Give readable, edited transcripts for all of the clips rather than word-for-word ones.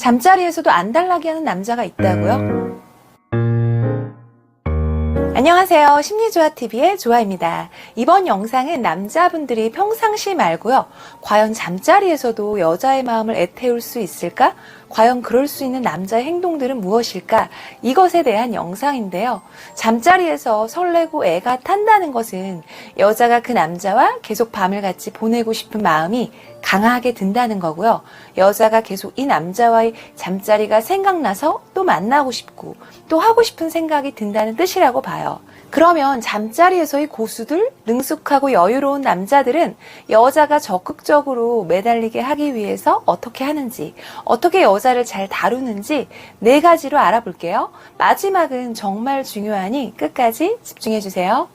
잠자리에서도 안달나게 하는 남자가 있다고요? 안녕하세요. 심리조아TV의 조아입니다. 이번 영상은 남자분들이 평상시 말고요. 과연 잠자리에서도 여자의 마음을 애태울 수 있을까? 과연 그럴 수 있는 남자의 행동들은 무엇일까? 이것에 대한 영상인데요. 잠자리에서 설레고 애가 탄다는 것은 여자가 그 남자와 계속 밤을 같이 보내고 싶은 마음이 강하게 든다는 거고요. 여자가 계속 이 남자와의 잠자리가 생각나서 또 만나고 싶고 또 하고 싶은 생각이 든다는 뜻이라고 봐요. 그러면 잠자리에서의 고수들, 능숙하고 여유로운 남자들은 여자가 적극적으로 매달리게 하기 위해서 어떻게 하는지, 어떻게 여자를 잘 다루는지 4가지로 알아볼게요. 마지막은 정말 중요하니 끝까지 집중해주세요.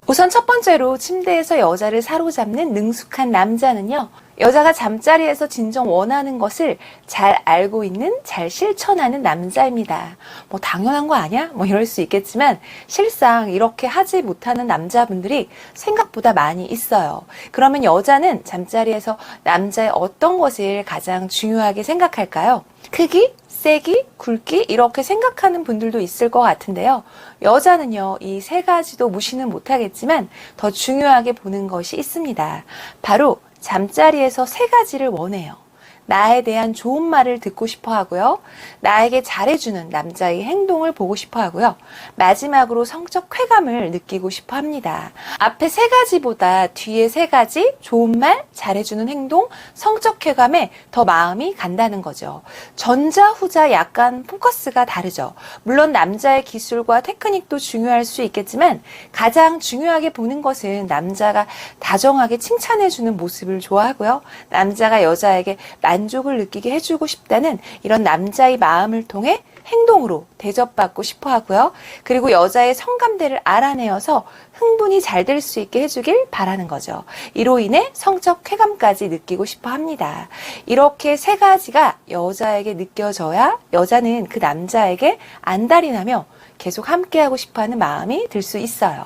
우선 첫 번째로 침대에서 여자를 사로잡는 능숙한 남자는요. 여자가 잠자리에서 진정 원하는 것을 잘 알고 있는, 잘 실천하는 남자입니다. 뭐 당연한 거 아니야? 뭐 이럴 수 있겠지만 실상 이렇게 하지 못하는 남자분들이 생각보다 많이 있어요. 그러면 여자는 잠자리에서 남자의 어떤 것을 가장 중요하게 생각할까요? 크기? 세기, 굵기 이렇게 생각하는 분들도 있을 것 같은데요. 여자는요, 이 3가지도 무시는 못하겠지만 더 중요하게 보는 것이 있습니다. 바로 잠자리에서 3가지를 원해요. 나에 대한 좋은 말을 듣고 싶어 하고요. 나에게 잘해주는 남자의 행동을 보고 싶어 하고요. 마지막으로 성적 쾌감을 느끼고 싶어 합니다. 앞에 3가지보다 뒤에 3가지, 좋은 말, 잘해주는 행동, 성적 쾌감에 더 마음이 간다는 거죠. 전자, 후자 약간 포커스가 다르죠. 물론 남자의 기술과 테크닉도 중요할 수 있겠지만 가장 중요하게 보는 것은 남자가 다정하게 칭찬해주는 모습을 좋아하고요. 남자가 여자에게 만족을 느끼게 해주고 싶다는 이런 남자의 마음을 통해 행동으로 대접받고 싶어 하고요. 그리고 여자의 성감대를 알아내어서 흥분이 잘 될 수 있게 해주길 바라는 거죠. 이로 인해 성적 쾌감까지 느끼고 싶어 합니다. 이렇게 3가지가 여자에게 느껴져야 여자는 그 남자에게 안달이 나며 계속 함께하고 싶어하는 마음이 들 수 있어요.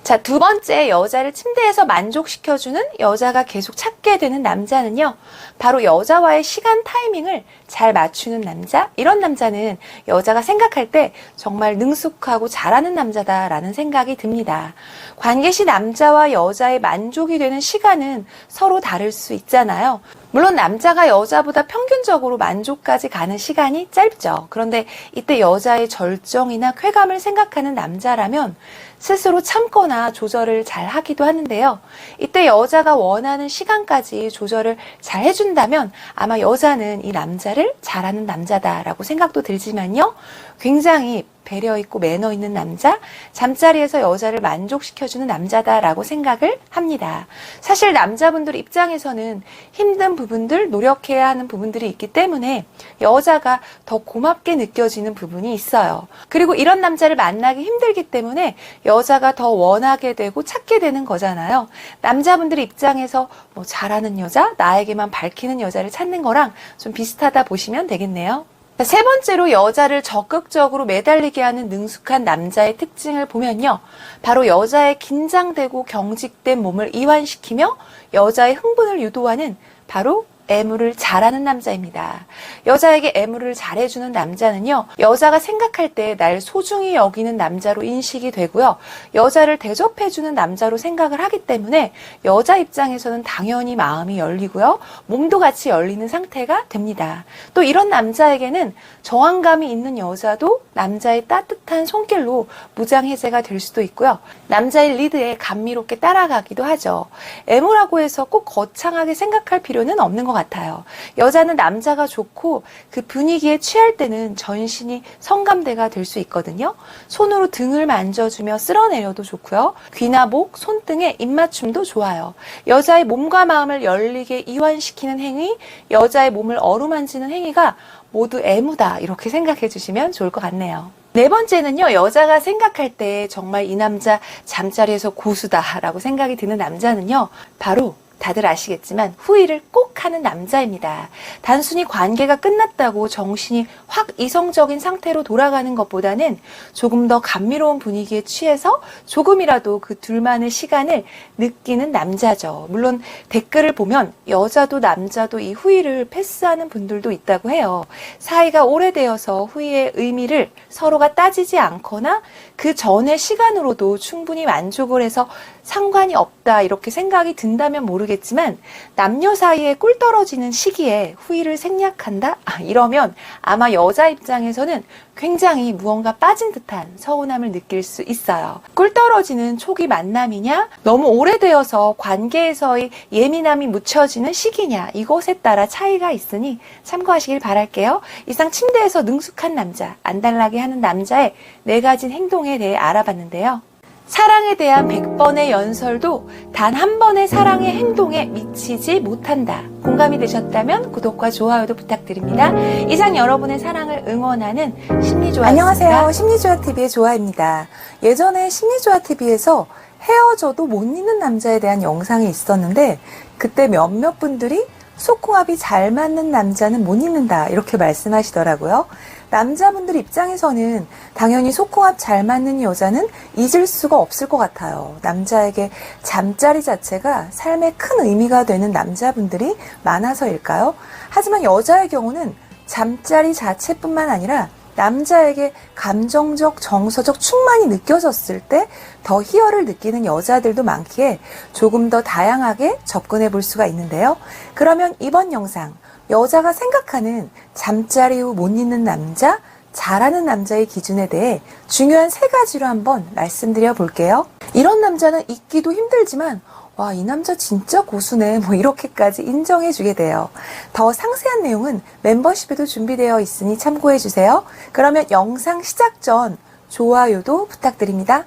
자, 2번째 여자를 침대에서 만족시켜주는 여자가 계속 찾게 되는 남자는요. 바로 여자와의 시간 타이밍을 잘 맞추는 남자. 이런 남자는 여자가 생각할 때 정말 능숙하고 잘하는 남자다라는 생각이 듭니다. 관계시 남자와 여자의 만족이 되는 시간은 서로 다를 수 있잖아요. 물론 남자가 여자보다 평균적으로 만족까지 가는 시간이 짧죠. 그런데 이때 여자의 절정이나 쾌감을 생각하는 남자라면 스스로 참거나 조절을 잘 하기도 하는데요. 이때 여자가 원하는 시간까지 조절을 잘 해준다면 아마 여자는 이 남자를 잘하는 남자다라고 생각도 들지만요. 굉장히 배려 있고 매너 있는 남자, 잠자리에서 여자를 만족시켜주는 남자다라고 생각을 합니다. 사실 남자분들 입장에서는 힘든 부분들, 노력해야 하는 부분들이 있기 때문에 여자가 더 고맙게 느껴지는 부분이 있어요. 그리고 이런 남자를 만나기 힘들기 때문에 여자가 더 원하게 되고 찾게 되는 거잖아요. 남자분들 입장에서 뭐 잘하는 여자, 나에게만 밝히는 여자를 찾는 거랑 좀 비슷하다 보시면 되겠네요. 3번째로 여자를 적극적으로 매달리게 하는 능숙한 남자의 특징을 보면요. 바로 여자의 긴장되고 경직된 몸을 이완시키며 여자의 흥분을 유도하는 바로 애무를 잘하는 남자입니다. 여자에게 애무를 잘해주는 남자는요. 여자가 생각할 때 날 소중히 여기는 남자로 인식이 되고요. 여자를 대접해주는 남자로 생각을 하기 때문에 여자 입장에서는 당연히 마음이 열리고요. 몸도 같이 열리는 상태가 됩니다. 또 이런 남자에게는 저항감이 있는 여자도 남자의 따뜻한 손길로 무장해제가 될 수도 있고요. 남자의 리드에 감미롭게 따라가기도 하죠. 애무라고 해서 꼭 거창하게 생각할 필요는 없는 것 같아요. 여자는 남자가 좋고 그 분위기에 취할 때는 전신이 성감대가 될 수 있거든요. 손으로 등을 만져주며 쓸어내려도 좋고요. 귀나 목, 손등의 입맞춤도 좋아요. 여자의 몸과 마음을 열리게 이완시키는 행위, 여자의 몸을 어루만지는 행위가 모두 애무다 이렇게 생각해 주시면 좋을 것 같네요. 4번째는요. 여자가 생각할 때 정말 이 남자 잠자리에서 고수다라고 생각이 드는 남자는요. 바로 다들 아시겠지만 후회를 꼭 하는 남자입니다. 단순히 관계가 끝났다고 정신이 확 이성적인 상태로 돌아가는 것보다는 조금 더 감미로운 분위기에 취해서 조금이라도 그 둘만의 시간을 느끼는 남자죠. 물론 댓글을 보면 여자도 남자도 이 후회를 패스하는 분들도 있다고 해요. 사이가 오래되어서 후회의 의미를 서로가 따지지 않거나 그 전의 시간으로도 충분히 만족을 해서 상관이 없다 이렇게 생각이 든다면 모르겠지만 남녀 사이에 꿀 떨어지는 시기에 후회를 생략한다? 이러면 아마 여자 입장에서는 굉장히 무언가 빠진 듯한 서운함을 느낄 수 있어요. 꿀 떨어지는 초기 만남이냐? 너무 오래되어서 관계에서의 예민함이 묻혀지는 시기냐? 이것에 따라 차이가 있으니 참고하시길 바랄게요. 이상 침대에서 능숙한 남자, 안달나게 하는 남자의 4가지 행동에 대해 알아봤는데요. 사랑에 대한 100번의 연설도 단 한 번의 사랑의 행동에 미치지 못한다. 공감이 되셨다면 구독과 좋아요도 부탁드립니다. 이상 여러분의 사랑을 응원하는 심리조아입니다. 안녕하세요. 심리조아TV의 조아입니다. 예전에 심리조아TV에서 헤어져도 못 잊는 남자에 대한 영상이 있었는데 그때 몇몇 분들이 속궁합이 잘 맞는 남자는 못 잊는다 이렇게 말씀하시더라고요. 남자분들 입장에서는 당연히 속궁합 잘 맞는 여자는 잊을 수가 없을 것 같아요. 남자에게 잠자리 자체가 삶에 큰 의미가 되는 남자분들이 많아서일까요? 하지만 여자의 경우는 잠자리 자체뿐만 아니라 남자에게 감정적, 정서적 충만이 느껴졌을 때 더 희열을 느끼는 여자들도 많기에 조금 더 다양하게 접근해 볼 수가 있는데요. 그러면 이번 영상, 여자가 생각하는 잠자리 후 못 잊는 남자, 잘하는 남자의 기준에 대해 중요한 3가지로 한번 말씀드려 볼게요. 이런 남자는 잊기도 힘들지만 와, 이 남자 진짜 고수네 뭐 이렇게까지 인정해 주게 돼요. 더 상세한 내용은 멤버십에도 준비되어 있으니 참고해 주세요. 그러면 영상 시작 전 좋아요도 부탁드립니다.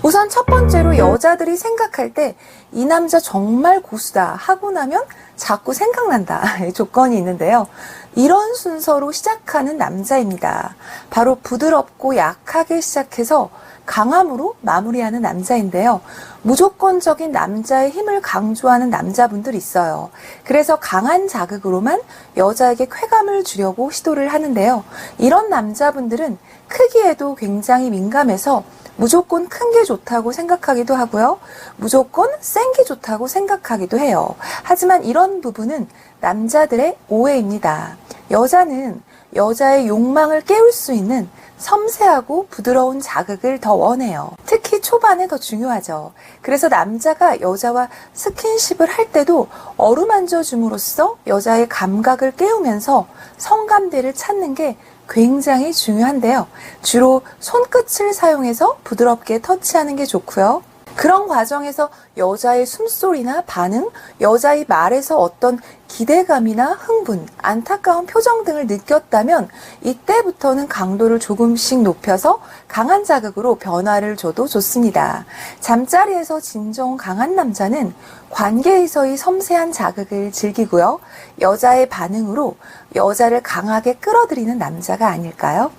우선 첫 번째로 여자들이 생각할 때 이 남자 정말 고수다 하고 나면 자꾸 생각난다 조건이 있는데요. 이런 순서로 시작하는 남자입니다. 바로 부드럽고 약하게 시작해서 강함으로 마무리하는 남자인데요. 무조건적인 남자의 힘을 강조하는 남자분들 있어요. 그래서 강한 자극으로만 여자에게 쾌감을 주려고 시도를 하는데요. 이런 남자분들은 크기에도 굉장히 민감해서 무조건 큰 게 좋다고 생각하기도 하고요. 무조건 센 게 좋다고 생각하기도 해요. 하지만 이런 부분은 남자들의 오해입니다. 여자는 여자의 욕망을 깨울 수 있는 섬세하고 부드러운 자극을 더 원해요. 특히 초반에 더 중요하죠. 그래서 남자가 여자와 스킨십을 할 때도 어루만져 줌으로써 여자의 감각을 깨우면서 성감대를 찾는 게 굉장히 중요한데요. 주로 손끝을 사용해서 부드럽게 터치하는 게 좋고요. 그런 과정에서 여자의 숨소리나 반응, 여자의 말에서 어떤 기대감이나 흥분, 안타까운 표정 등을 느꼈다면 이때부터는 강도를 조금씩 높여서 강한 자극으로 변화를 줘도 좋습니다. 잠자리에서 진정 강한 남자는 관계에서의 섬세한 자극을 즐기고요. 여자의 반응으로 여자를 강하게 끌어들이는 남자가 아닐까요?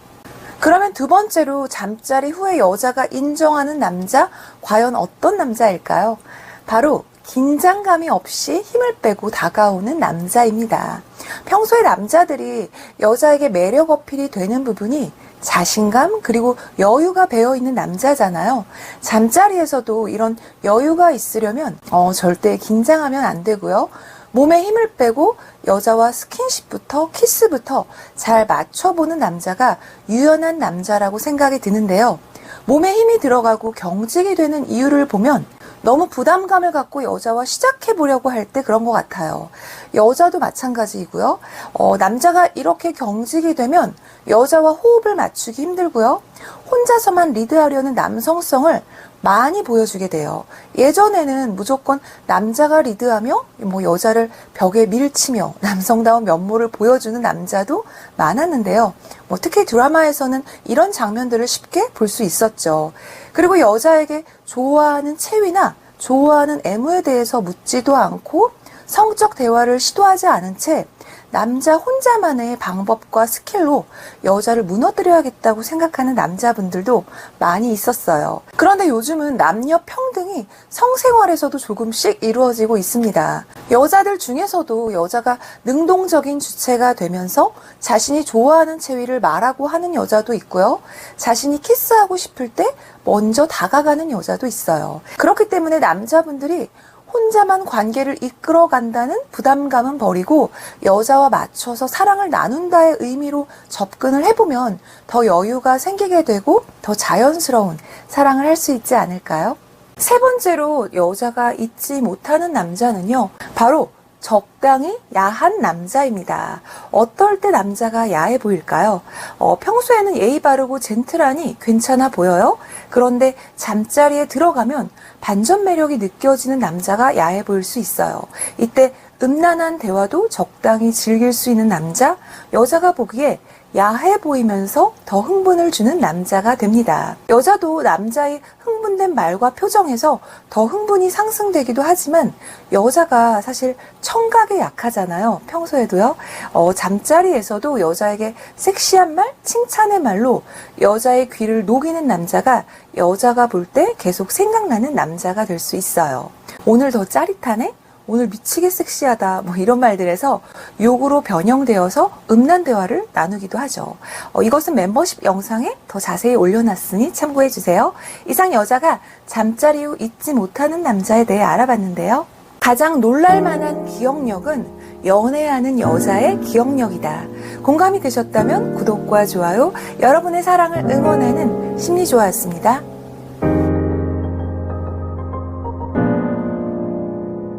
그러면 두 번째로 잠자리 후에 여자가 인정하는 남자, 과연 어떤 남자일까요? 바로 긴장감이 없이 힘을 빼고 다가오는 남자입니다. 평소에 남자들이 여자에게 매력 어필이 되는 부분이 자신감 그리고 여유가 배어있는 남자잖아요. 잠자리에서도 이런 여유가 있으려면 절대 긴장하면 안 되고요. 몸에 힘을 빼고 여자와 스킨십부터 키스부터 잘 맞춰보는 남자가 유연한 남자라고 생각이 드는데요. 몸에 힘이 들어가고 경직이 되는 이유를 보면 너무 부담감을 갖고 여자와 시작해보려고 할 때 그런 것 같아요. 여자도 마찬가지이고요. 남자가 이렇게 경직이 되면 여자와 호흡을 맞추기 힘들고요. 혼자서만 리드하려는 남성성을 많이 보여주게 돼요. 예전에는 무조건 남자가 리드하며 여자를 벽에 밀치며 남성다운 면모를 보여주는 남자도 많았는데요. 특히 드라마에서는 이런 장면들을 쉽게 볼 수 있었죠. 그리고 여자에게 좋아하는 체위나 좋아하는 애무에 대해서 묻지도 않고 성적 대화를 시도하지 않은 채 남자 혼자만의 방법과 스킬로 여자를 무너뜨려야겠다고 생각하는 남자분들도 많이 있었어요. 그런데 요즘은 남녀 평등이 성생활에서도 조금씩 이루어지고 있습니다. 여자들 중에서도 여자가 능동적인 주체가 되면서 자신이 좋아하는 체위를 말하고 하는 여자도 있고요. 자신이 키스하고 싶을 때 먼저 다가가는 여자도 있어요. 그렇기 때문에 남자분들이 혼자만 관계를 이끌어간다는 부담감은 버리고 여자와 맞춰서 사랑을 나눈다의 의미로 접근을 해보면 더 여유가 생기게 되고 더 자연스러운 사랑을 할 수 있지 않을까요? 세 번째로 여자가 잊지 못하는 남자는요, 바로 적당히 야한 남자입니다. 어떨 때 남자가 야해 보일까요? 평소에는 예의 바르고 젠틀하니 괜찮아 보여요. 그런데 잠자리에 들어가면 반전 매력이 느껴지는 남자가 야해 보일 수 있어요. 이때 음란한 대화도 적당히 즐길 수 있는 남자, 여자가 보기에 야해 보이면서 더 흥분을 주는 남자가 됩니다. 여자도 남자의 흥분된 말과 표정에서 더 흥분이 상승되기도 하지만 여자가 사실 청각에 약하잖아요. 평소에도요. 잠자리에서도 여자에게 섹시한 말, 칭찬의 말로 여자의 귀를 녹이는 남자가 여자가 볼 때 계속 생각나는 남자가 될 수 있어요. 오늘 더 짜릿하네? 오늘 미치게 섹시하다, 뭐 이런 말들에서 욕으로 변형되어서 음란 대화를 나누기도 하죠. 이것은 멤버십 영상에 더 자세히 올려놨으니 참고해주세요. 이상 여자가 잠자리 후 잊지 못하는 남자에 대해 알아봤는데요. 가장 놀랄만한 기억력은 연애하는 여자의 기억력이다. 공감이 되셨다면 구독과 좋아요, 여러분의 사랑을 응원하는 심리조화였습니다.